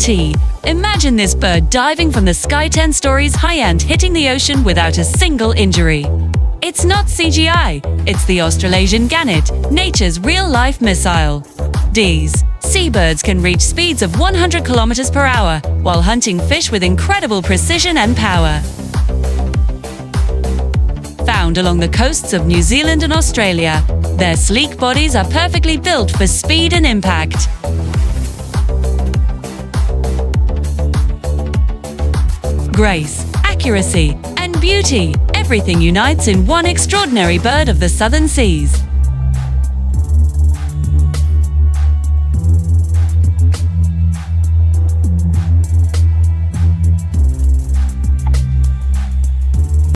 T. Imagine this bird diving from the sky 10 stories high and hitting the ocean without a single injury. It's not CGI, it's the Australasian Gannet, nature's real-life missile. These seabirds can reach speeds of 100 kilometers per hour while hunting fish with incredible precision and power. Found along the coasts of New Zealand and Australia, their sleek bodies are perfectly built for speed and impact. Grace, accuracy, and beauty, everything unites in one extraordinary bird of the southern seas.